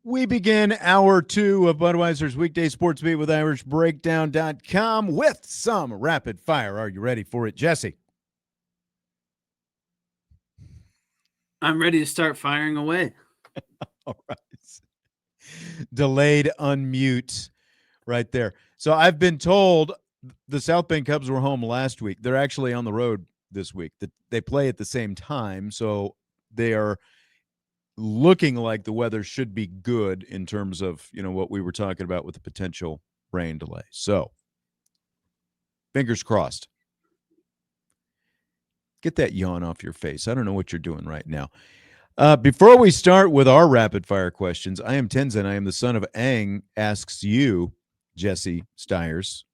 We begin hour two of Budweiser's weekday sports beat with IrishBreakdown.com with some rapid fire. Are you ready for it, Jesse? I'm ready to start firing away. All right. Delayed unmute right there. So I've been told the South Bend Cubs were home last week. They're actually on the road this week. They play at the same time, so they are looking like the weather should be good in terms of, what we were talking about with the potential rain delay. So, fingers crossed. Get that yawn off your face. I don't know what you're doing right now. Before we start with our rapid fire questions, I am Tenzin. I am the son of Aang. Asks you, Jesse Stiers,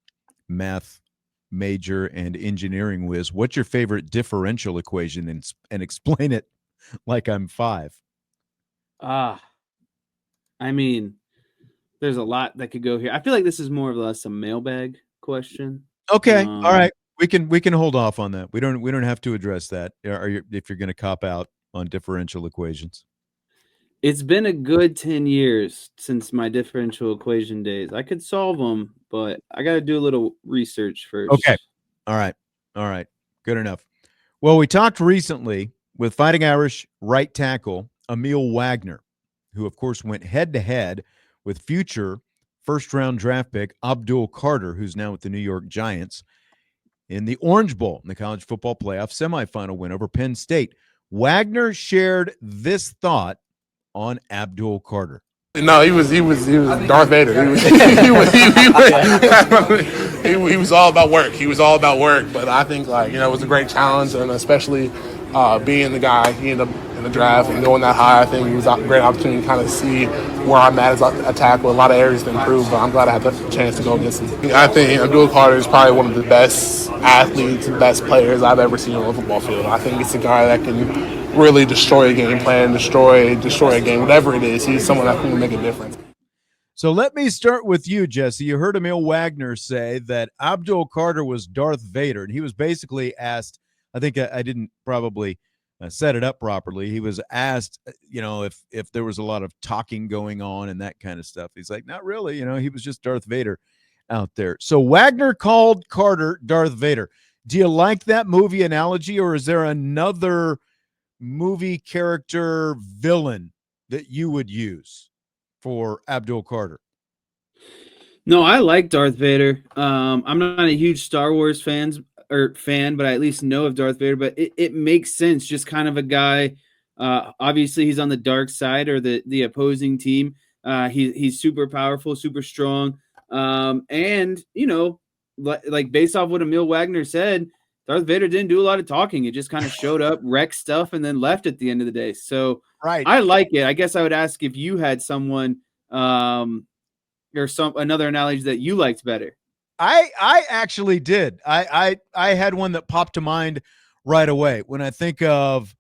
math major and engineering whiz, what's your favorite differential equation, and explain it like I'm 5. I mean, there's a lot that could go here. I feel like this is more or less a mailbag question. Okay, all right. We can hold off on that. We don't have to address that. If you're going to cop out on differential equations. It's been a good 10 years since my differential equation days. I could solve them, but I got to do a little research first. Okay. All right. Good enough. Well, we talked recently with Fighting Irish right tackle Aamil Wagner, who, of course, went head-to-head with future first-round draft pick Abdul Carter, who's now with the New York Giants, in the Orange Bowl in the college football playoff semifinal win over Penn State. Wagner shared this thought on Abdul Carter. No, he was Darth Vader. He was all about work. He was all about work. But I think it was a great challenge, and especially being the guy he ended up in the draft and going that high. I think it was a great opportunity to kind of see where I'm at as a tackle. A lot of areas to improve, but I'm glad I had the chance to go against him. I think Abdul Carter is probably one of the best athletes and best players I've ever seen on the football field. I think it's a guy that can really destroy a game plan, destroy a game, whatever it is. He's someone that can make a difference. So let me start with you, Jesse. You heard Aamil Wagner say that Abdul Carter was Darth Vader, and he was basically asked, I think I didn't probably set it up properly. He was asked, if there was a lot of talking going on and that kind of stuff. He's like, not really. He was just Darth Vader out there. So Wagner called Carter Darth Vader. Do you like that movie analogy, or is there another movie character villain that you would use for Abdul Carter? No, I like Darth Vader. I'm not a huge Star Wars fan, but I at least know of Darth Vader. But it makes sense. Just kind of a guy. Obviously, he's on the dark side or the opposing team. He's super powerful, super strong, and like based off what Aamil Wagner said, Darth Vader didn't do a lot of talking. It just kind of showed up, wrecked stuff, and then left at the end of the day. So right. I like it. I guess I would ask if you had someone or another analogy that you liked better. I actually did. I had one that popped to mind right away when I think of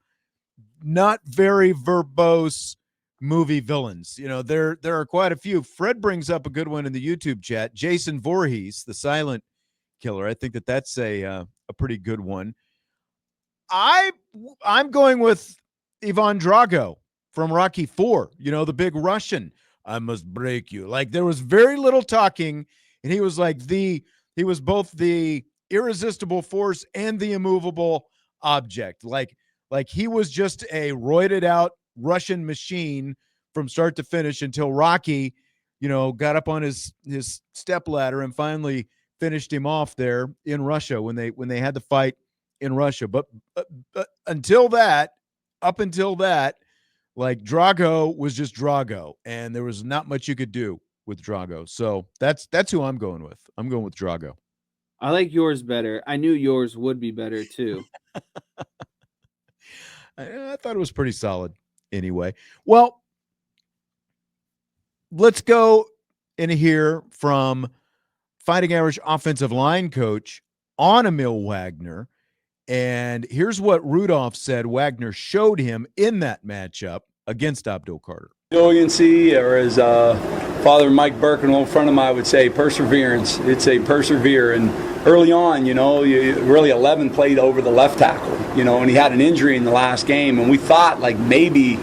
not very verbose movie villains. There are quite a few. Fred brings up a good one in the YouTube chat. Jason Voorhees, the silent killer. I think that's a pretty good one. I'm going with Ivan Drago from Rocky IV, the big Russian. I must break you. Like, there was very little talking, and he was he was both the irresistible force and the immovable object. Like he was just a roided out Russian machine from start to finish until Rocky, got up on his step ladder and finally finished him off there in Russia when they had the fight in Russia. But up until that, like, Drago was just Drago, and there was not much you could do with Drago. So that's who I'm going with. I'm going with Drago. I like yours better. I knew yours would be better too. I thought it was pretty solid anyway. Well, let's go and hear from Fighting Irish offensive line coach on Aamil Wagner. And here's what Rudolph said Wagner showed him in that matchup against Abdul Carter. Resiliency, or as Father Mike Burke, an old friend of mine, would say, perseverance. It's a persevere. And early on, really 11 played over the left tackle, and he had an injury in the last game. And we thought, maybe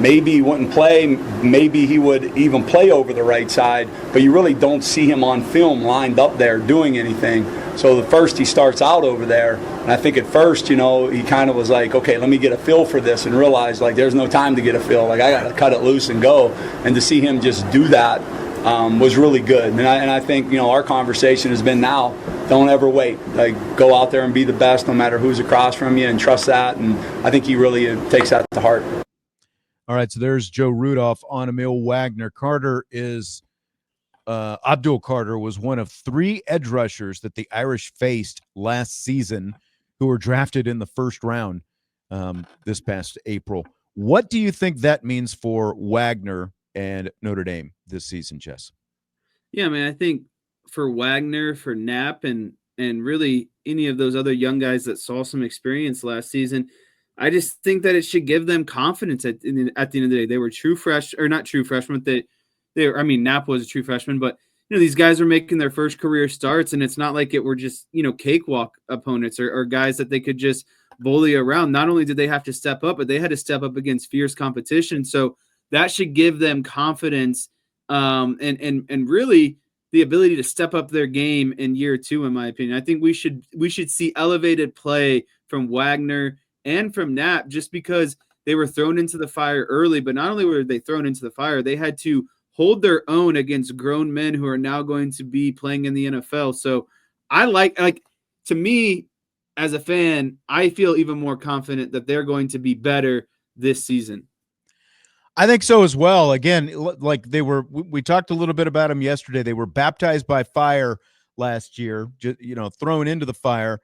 maybe he wouldn't play, maybe he would even play over the right side, but you really don't see him on film lined up there doing anything. So the first he starts out over there, and I think at first, he kind of was like, okay, let me get a feel for this, and realized like there's no time to get a feel. Like I got to cut it loose and go. And to see him just do that was really good. And I think, our conversation has been now, don't ever wait. Like go out there and be the best no matter who's across from you, and trust that. And I think he really takes that to heart. All right, so there's Joe Rudolph on Aamil Wagner. Abdul Carter was one of 3 edge rushers that the Irish faced last season who were drafted in the first round this past April. What do you think that means for Wagner and Notre Dame this season, Jess? Yeah, I think for Wagner, for Knapp, and really any of those other young guys that saw some experience last season, I just think that it should give them confidence at the end of the day. They were not true freshmen. Knapp was a true freshman, but these guys are making their first career starts, and it's not like it were just cakewalk opponents or guys that they could just bully around. Not only did they have to step up, but they had to step up against fierce competition. So that should give them confidence, and really the ability to step up their game in year 2. In my opinion, I think we should see elevated play from Wagner and from Knapp, just because they were thrown into the fire early. But not only were they thrown into the fire, they had to hold their own against grown men who are now going to be playing in the NFL. So I like to me, as a fan, I feel even more confident that they're going to be better this season. I think so as well. Again, like we talked a little bit about them yesterday. They were baptized by fire last year, thrown into the fire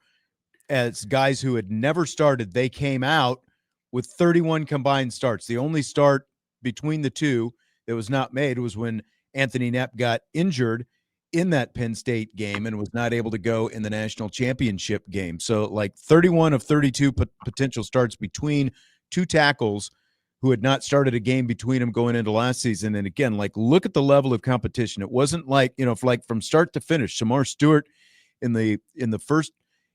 as guys who had never started. They came out with 31 combined starts. The only start between the two that was not made was when Anthony Knapp got injured in that Penn State game and was not able to go in the national championship game. So 31 of 32 potential starts between 2 tackles who had not started a game between them going into last season. And again, look at the level of competition. It wasn't from start to finish. Shamar Stewart in the first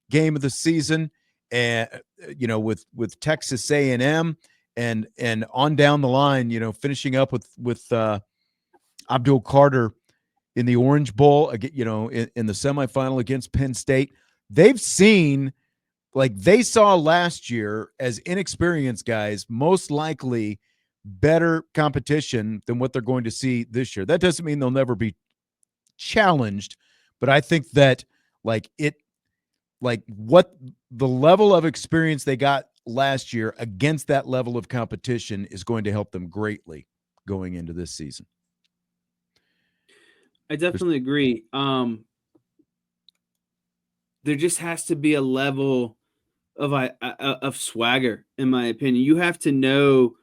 game of the season, and with Texas A&M, and on down the line, finishing up with Abdul Carter in the Orange Bowl, in the semifinal against Penn State. They've seen, they saw last year as inexperienced guys, most likely better competition than what they're going to see this year. That doesn't mean they'll never be challenged, but I think that what the level of experience they got last year against that level of competition is going to help them greatly going into this season. I definitely agree. There just has to be a level of swagger, in my opinion. You have to know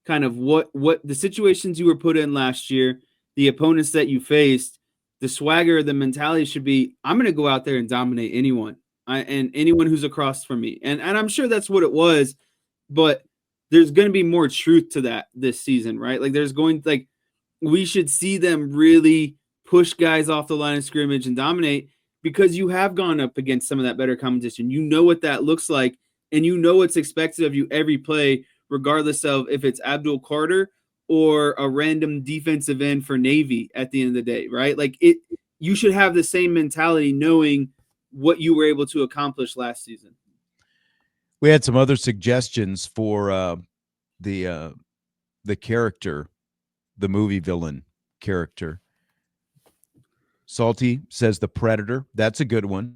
kind of what the situations you were put in last year, the opponents that you faced, the swagger, the mentality should be, I'm going to go out there and dominate anyone. And anyone who's across from me. And I'm sure that's what it was, but there's going to be more truth to that this season, right? We should see them really push guys off the line of scrimmage and dominate, because you have gone up against some of that better competition. You know what that looks like, and you know what's expected of you every play, regardless of if it's Abdul Carter or a random defensive end for Navy at the end of the day, right? You should have the same mentality, knowing what you were able to accomplish last season. We had some other suggestions for the character, the movie villain character. Salty says the Predator. That's a good one.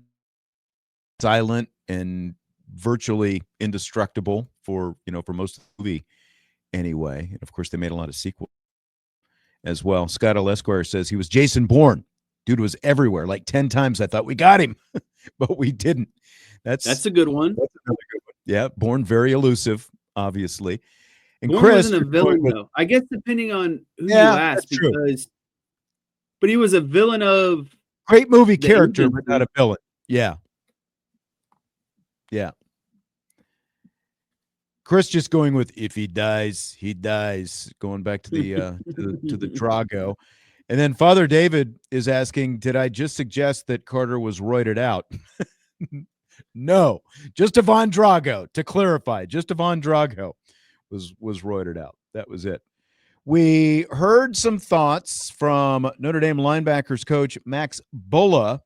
Silent and virtually indestructible for most of the movie anyway. And of course, they made a lot of sequels as well. Scott L. Esquire says he was Jason Bourne. Dude was everywhere. 10 times I thought we got him, but we didn't. That's a good one. That's another good one. Yeah, Bourne, very elusive, obviously. And Bourne Chris wasn't a villain, though. I guess depending on who you ask, but he was a villain of great movie character, but not a villain. Yeah. Yeah. Chris just going with, if he dies, he dies, going back to the to the Drago. And then Father David is asking, did I just suggest that Carter was roided out? No, just Ivan Drago, to clarify. Just Ivan Drago was roided out. That was it. We heard some thoughts from Notre Dame linebackers coach Max Bullough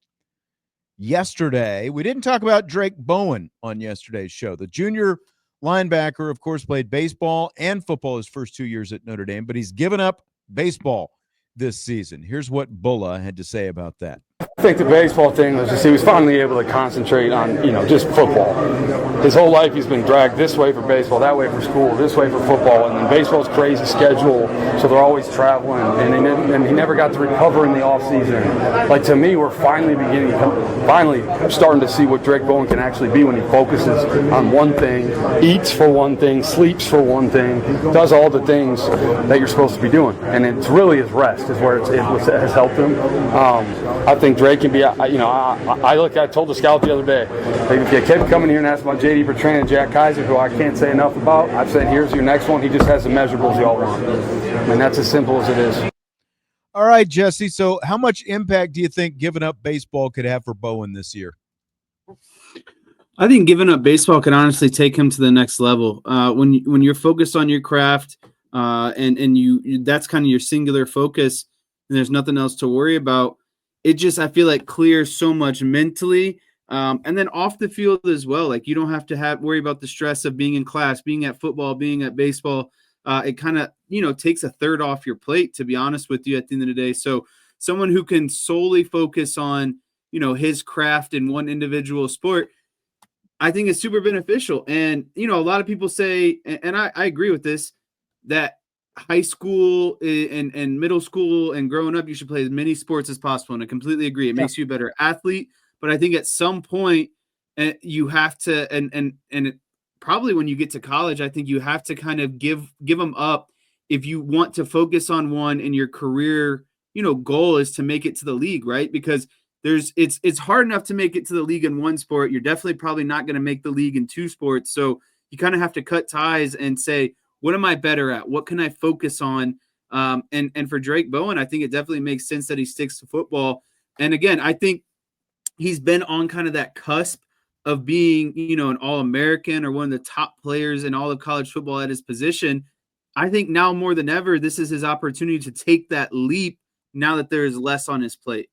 yesterday. We didn't talk about Drayk Bowen on yesterday's show. The junior linebacker, of course, played baseball and football his first 2 years at Notre Dame, but he's given up baseball this season. Here's what Bullough had to say about that. I think the baseball thing was just he was finally able to concentrate on, just football. His whole life he's been dragged this way for baseball, that way for school, this way for football, and then baseball's crazy schedule, so they're always traveling, and he never got to recover in the off season. Like, to me, we're finally starting to see what Drayk Bowen can actually be when he focuses on one thing, eats for one thing, sleeps for one thing, does all the things that you're supposed to be doing, and it's really his rest is where it has helped him. I think Drayk can be, I told the scout the other day, if you kept coming here and asking about J.D. Bertrand and Jack Kaiser, who I can't say enough about, I've said, here's your next one. He just has the measurables y'all want. And that's as simple as it is. All right, Jesse. So how much impact do you think giving up baseball could have for Bowen this year? I think giving up baseball can honestly take him to the next level. When you're focused on your craft and you that's kind of your singular focus and there's nothing else to worry about, it just, I feel like, clears so much mentally. And then off the field as well. Like, you don't have to worry about the stress of being in class, being at football, being at baseball. It kind of, takes a third off your plate, to be honest with you, at the end of the day. So someone who can solely focus on, his craft in one individual sport, I think is super beneficial. And, a lot of people say, and I agree with this, that high school and middle school and growing up, you should play as many sports as possible. And I completely agree. It makes you a better athlete. But I think at some point you have to, and probably when you get to college, I think you have to kind of give them up if you want to focus on one and your career, goal is to make it to the league, right? Because it's hard enough to make it to the league in one sport. You're definitely probably not going to make the league in two sports. So you kind of have to cut ties and say, what am I better at? What can I focus on? And for Drayk Bowen, I think it definitely makes sense that he sticks to football. And again, I think he's been on kind of that cusp of being, an All-American or one of the top players in all of college football at his position. I think now more than ever, this is his opportunity to take that leap now that there is less on his plate.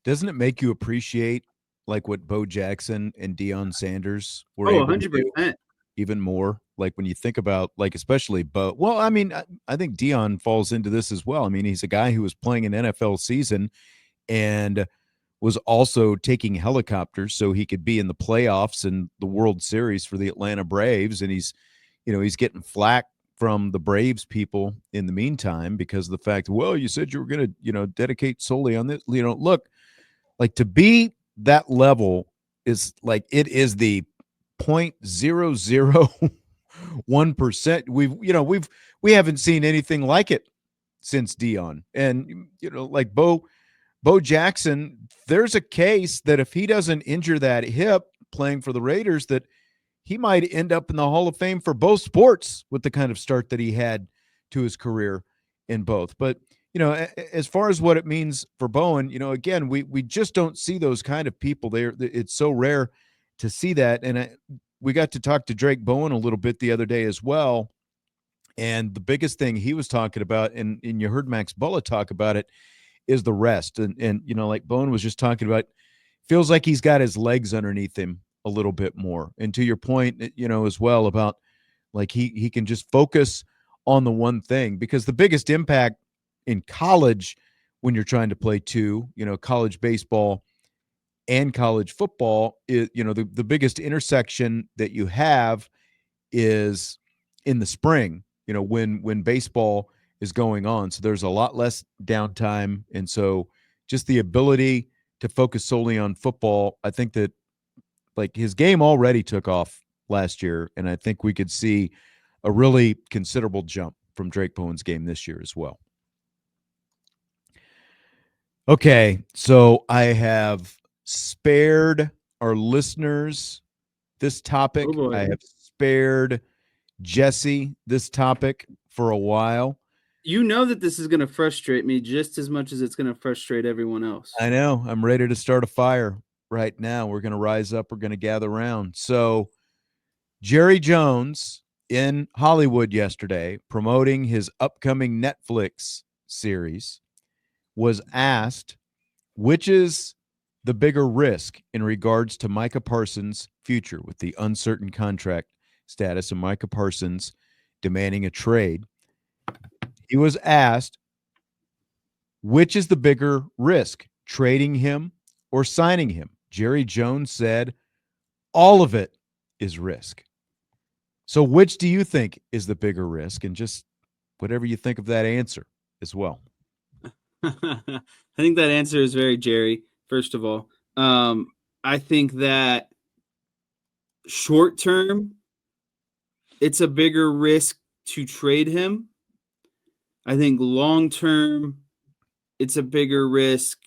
Doesn't it make you appreciate like what Bo Jackson and Deion Sanders were 100%. Even more? Like when you think about, like, especially Bo, well, I mean, I think Deion falls into this as well. I mean, he's a guy who was playing an NFL season and was also taking helicopters so he could be in the playoffs and the World Series for the Atlanta Braves. And he's getting flack from the Braves people in the meantime because of the fact, well, you said you were going to, dedicate solely on this. Look, like, to be that level is like, it is the 0.001%. We haven't seen anything like it since Deion. And like Bo Jackson, there's a case that if he doesn't injure that hip playing for the Raiders, that he might end up in the Hall of Fame for both sports with the kind of start that he had to his career in both. But as far as what it means for Bowen, again, we just don't see those kind of people there. It's so rare to see that. And we got to talk to Drayk Bowen a little bit the other day as well. And the biggest thing he was talking about, and you heard Max Bullough talk about it, is the rest. And like Bowen was just talking about, feels like he's got his legs underneath him a little bit more. And to your point, as well about like he can just focus on the one thing, because the biggest impact in college when you're trying to play two, college baseball and college football is, the biggest intersection that you have is in the spring, when baseball is going on. So there's a lot less downtime. And so just the ability to focus solely on football, I think that like his game already took off last year. And I think we could see a really considerable jump from Drayk Bowen's game this year as well. Okay. So I have spared our listeners this topic. Oh, I have spared Jesse this topic for a while. You know that this is going to frustrate me just as much as it's going to frustrate everyone else. I know. I'm ready to start a fire right now. We're going to rise up. We're going to gather around. So Jerry Jones in Hollywood yesterday promoting his upcoming Netflix series was asked which is the bigger risk in regards to Micah Parsons' future with the uncertain contract status of Micah Parsons demanding a trade. He was asked, which is the bigger risk, trading him or signing him? Jerry Jones said, all of it is risk. So which do you think is the bigger risk? And just whatever you think of that answer as well. I think that answer is very Jerry, first of all. I think that short term, it's a bigger risk to trade him. I think long term, it's a bigger risk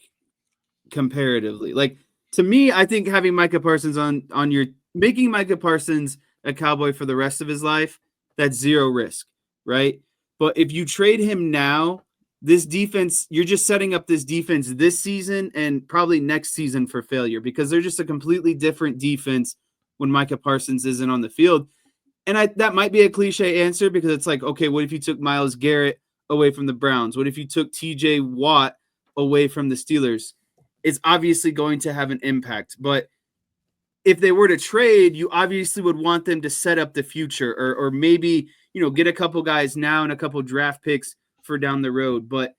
comparatively. Like, to me, I think having Micah Parsons on your making Micah Parsons a Cowboy for the rest of his life, that's zero risk, right? But if you trade him now, this defense, you're just setting up this defense this season and probably next season for failure because they're just a completely different defense when Micah Parsons isn't on the field. And that might be a cliche answer because it's like, okay, what if you took Myles Garrett away from the Browns? What if you took TJ Watt away from the Steelers? It's obviously going to have an impact. But if they were to trade, you obviously would want them to set up the future or maybe, get a couple guys now and a couple draft picks for down the road. But,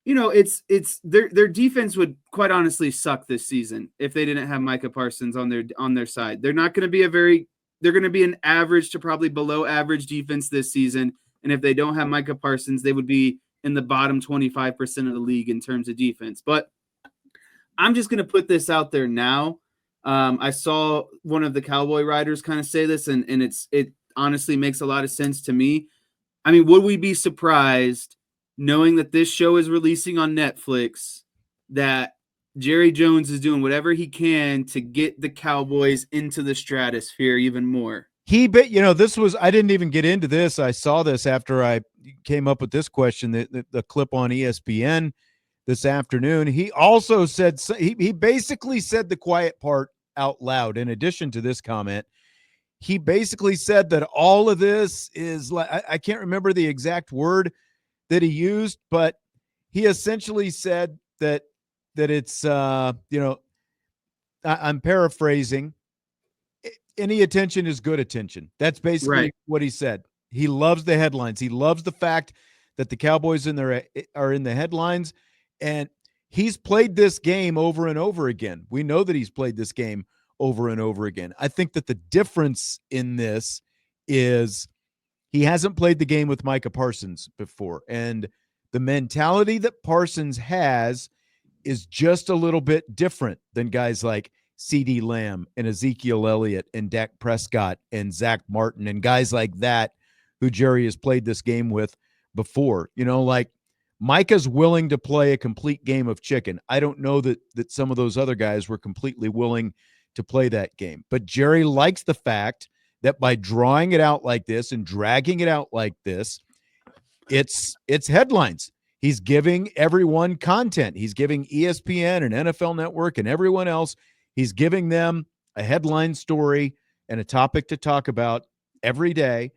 it's their defense would quite honestly suck this season if they didn't have Micah Parsons on their side. They're not going to be they're going to be an average to probably below average defense this season. And if they don't have Micah Parsons, they would be in the bottom 25% of the league in terms of defense. But I'm just going to put this out there now. I saw one of the Cowboy writers kind of say this, and it honestly makes a lot of sense to me. I mean, would we be surprised knowing that this show is releasing on Netflix that Jerry Jones is doing whatever he can to get the Cowboys into the stratosphere even more? I didn't even get into this. I saw this after I came up with this question, the clip on ESPN this afternoon. He also said, he basically said the quiet part out loud. In addition to this comment, he basically said that all of this is like, I can't remember the exact word that he used, but he essentially said that it's, I'm paraphrasing, any attention is good attention. That's basically what he said. He loves the headlines. He loves the fact that the Cowboys are in the headlines, and he's played this game over and over again. We know that he's played this game over and over again. I think that the difference in this is he hasn't played the game with Micah Parsons before, and the mentality that Parsons has is just a little bit different than guys like CeeDee Lamb and Ezekiel Elliott and Dak Prescott and Zach Martin and guys like that who Jerry has played this game with before. Like Micah's willing to play a complete game of chicken. I don't know that some of those other guys were completely willing to play that game. But Jerry likes the fact that by drawing it out like this and dragging it out like this, it's headlines. He's giving everyone content. He's giving ESPN and NFL Network and everyone else, he's giving them a headline story and a topic to talk about every day,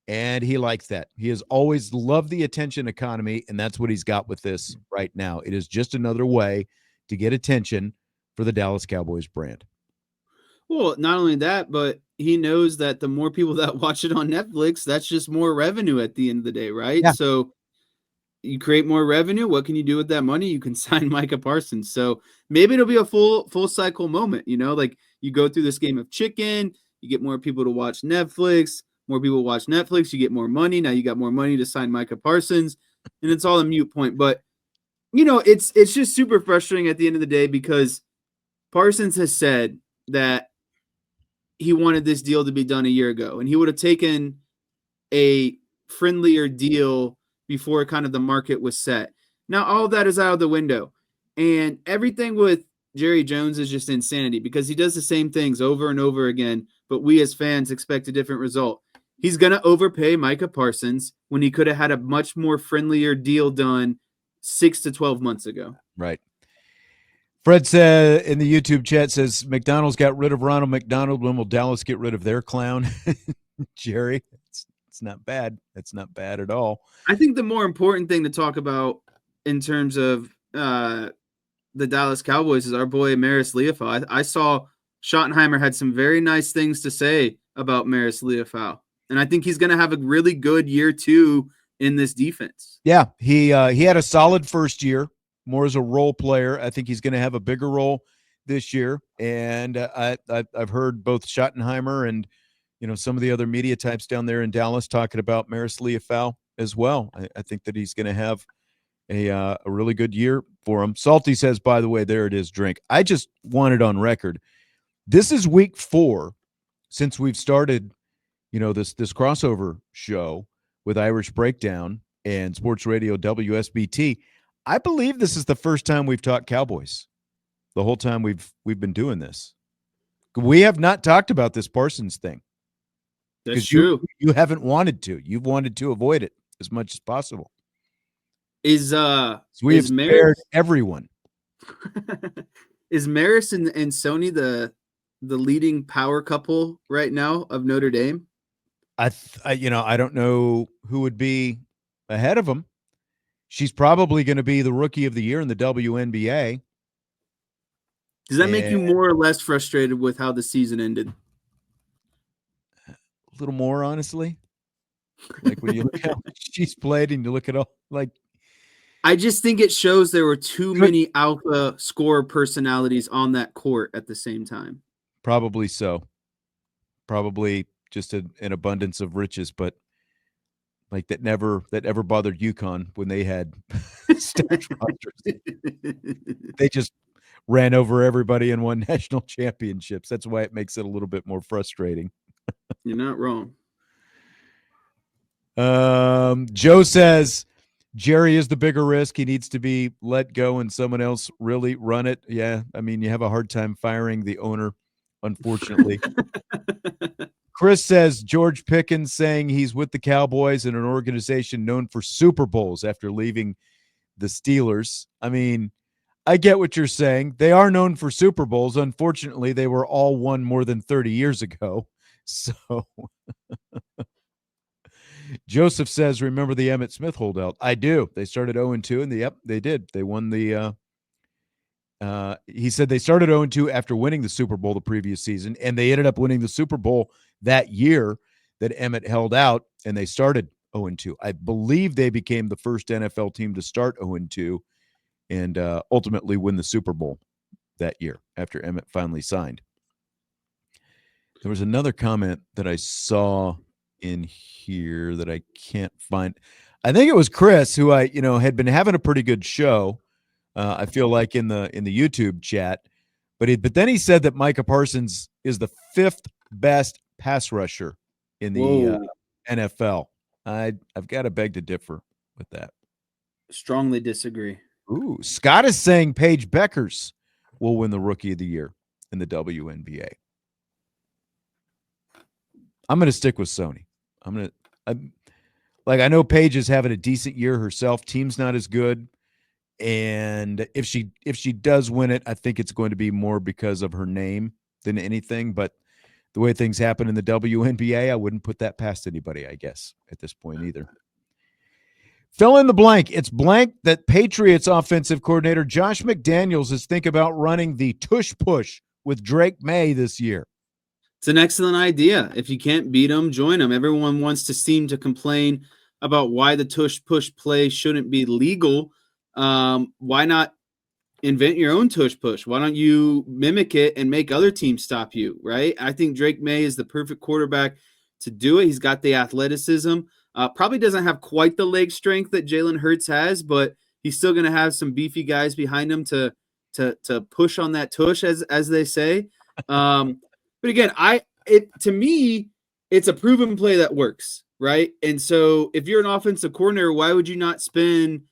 and he likes that. He has always loved the attention economy, and that's what he's got with this right now. It is just another way to get attention for the Dallas Cowboys brand. Well, not only that, but he knows that the more people that watch it on Netflix, that's just more revenue at the end of the day, right? Yeah. So you create more revenue. What can you do with that money? You can sign Micah Parsons. So maybe it'll be a full cycle moment, like you go through this game of chicken, you get more people to watch Netflix, more people watch Netflix, you get more money. Now you got more money to sign Micah Parsons, and it's all a moot point. But, it's just super frustrating at the end of the day because Parsons has said that he wanted this deal to be done a year ago, and he would have taken a friendlier deal before kind of the market was set. Now, all of that is out of the window, and everything with Jerry Jones is just insanity because he does the same things over and over again, but we as fans expect a different result. He's going to overpay Micah Parsons when he could have had a much more friendlier deal done 6 to 12 months ago. Right. Fred said in the YouTube chat, says McDonald's got rid of Ronald McDonald. When will Dallas get rid of their clown? Jerry, It's not bad. It's not bad at all. I think the more important thing to talk about in terms of the Dallas Cowboys is our boy Maris Leofau. I saw Schottenheimer had some very nice things to say about Maris Leofau, and I think he's going to have a really good year too in this defense. Yeah, he had a solid first year, more as a role player. I think he's going to have a bigger role this year, and I've heard both Schottenheimer and some of the other media types down there in Dallas talking about Maris Leofau as well. I think that he's going to have a really good year for him. Salty says, by the way, there it is, drink. I just want it on record. This is week 4 since we've started, this crossover show with Irish Breakdown and Sports Radio WSBT. I believe this is the first time we've talked Cowboys. The whole time we've been doing this. We have not talked about this Parsons thing. That's true. You haven't wanted to. You've wanted to avoid it as much as possible. So we have spared everyone. Is Maris and Sony the leading power couple right now of Notre Dame? I don't know who would be ahead of them. She's probably going to be the rookie of the year in the WNBA. Does that make you more or less frustrated with how the season ended? A little more, honestly. Like when you look at how she's played and you look at all, like, I just think it shows there were too many alpha scorer personalities on that court at the same time. Probably so. Probably just an abundance of riches, but like that never bothered UConn when they had stacked rosters. They just ran over everybody and won national championships. That's why it makes it a little bit more frustrating. You're not wrong. Joe says Jerry is the bigger risk. He needs to be let go and someone else really run it. Yeah, I mean, you have a hard time firing the owner, unfortunately. Chris says George Pickens saying he's with the Cowboys in an organization known for Super Bowls after leaving the Steelers. I mean, I get what you're saying. They are known for Super Bowls. Unfortunately, they were all won more than 30 years ago. So Joseph says, remember the Emmitt Smith holdout? I do. They started 0-2, and they did. They won the he said they started 0-2 after winning the Super Bowl the previous season, and they ended up winning the Super Bowl that year that Emmitt held out, and they started 0-2. I believe they became the first NFL team to start 0-2 and ultimately win the Super Bowl that year after Emmitt finally signed. There was another comment that I saw in here that I can't find. I think it was Chris who had been having a pretty good show. I feel like in the YouTube chat, but then he said that Micah Parsons is the 5th best pass rusher in the NFL. I've got to beg to differ with that. Strongly disagree. Ooh, Scott is saying Paige Beckers will win the Rookie of the Year in the WNBA. I'm going to stick with Sony. I know Paige is having a decent year herself. Team's not as good. And if she does win it, I think it's going to be more because of her name than anything. But the way things happen in the WNBA, I wouldn't put that past anybody, I guess, at this point either. Fill in the blank. It's blank that Patriots offensive coordinator Josh McDaniels is thinking about running the tush push with Drake May this year. It's an excellent idea. If you can't beat them, join them. Everyone wants to seem to complain about why the tush push play shouldn't be legal. Why not invent your own tush push? Why don't you mimic it and make other teams stop you, right? I think Drake May is the perfect quarterback to do it. He's got the athleticism. Probably doesn't have quite the leg strength that Jalen Hurts has, but he's still going to have some beefy guys behind him to push on that tush, as they say. But again, to me, it's a proven play that works, right? And so if you're an offensive coordinator, why would you not spend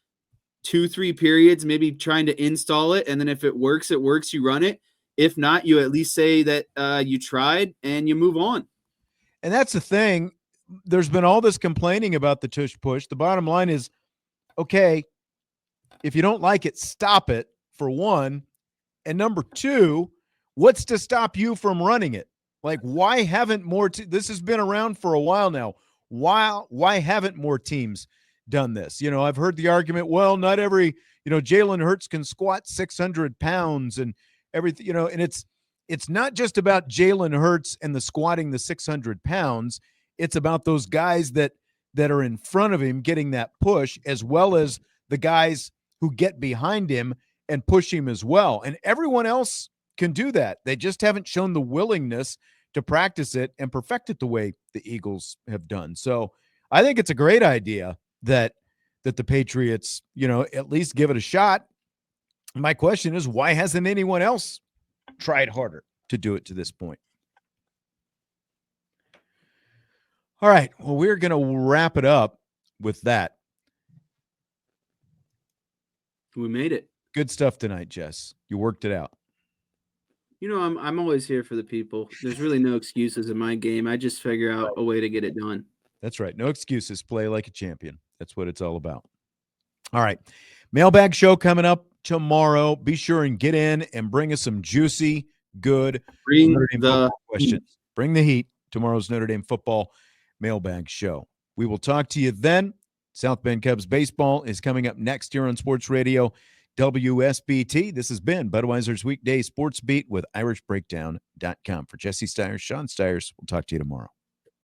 2-3 periods maybe trying to install it? And then if it works, you run it. If not, you at least say that you tried and you move on. And that's the thing. There's been all this complaining about the tush push. The bottom line is, okay, if you don't like it, stop it, for one. And number two, what's to stop you from running it? Like, why haven't more this has been around for a while now. why haven't more teams done this? You know, I've heard the argument, well, not every, Jalen Hurts can squat 600 pounds and everything, and it's not just about Jalen Hurts and the squatting the 600 pounds. It's about those guys that are in front of him getting that push, as well as the guys who get behind him and push him as well. And everyone else can do that. They just haven't shown the willingness to practice it and perfect it the way the Eagles have done. So I think it's a great idea that the Patriots, at least give it a shot. My question is, why hasn't anyone else tried harder to do it to this point? All right. Well, we're going to wrap it up with that. We made it. Good stuff tonight, Jess. You worked it out. I'm always here for the people. There's really no excuses in my game. I just figure out a way to get it done. That's right. No excuses. Play like a champion. That's what it's all about. All right. Mailbag show coming up tomorrow. Be sure and get in and bring us some juicy, good Notre Dame football questions. Bring the heat. Tomorrow's Notre Dame football mailbag show. We will talk to you then. South Bend Cubs baseball is coming up next here on Sports Radio WSBT. This has been Budweiser's Weekday Sports Beat with IrishBreakdown.com. For Jesse Stiers, Sean Stiers, we'll talk to you tomorrow.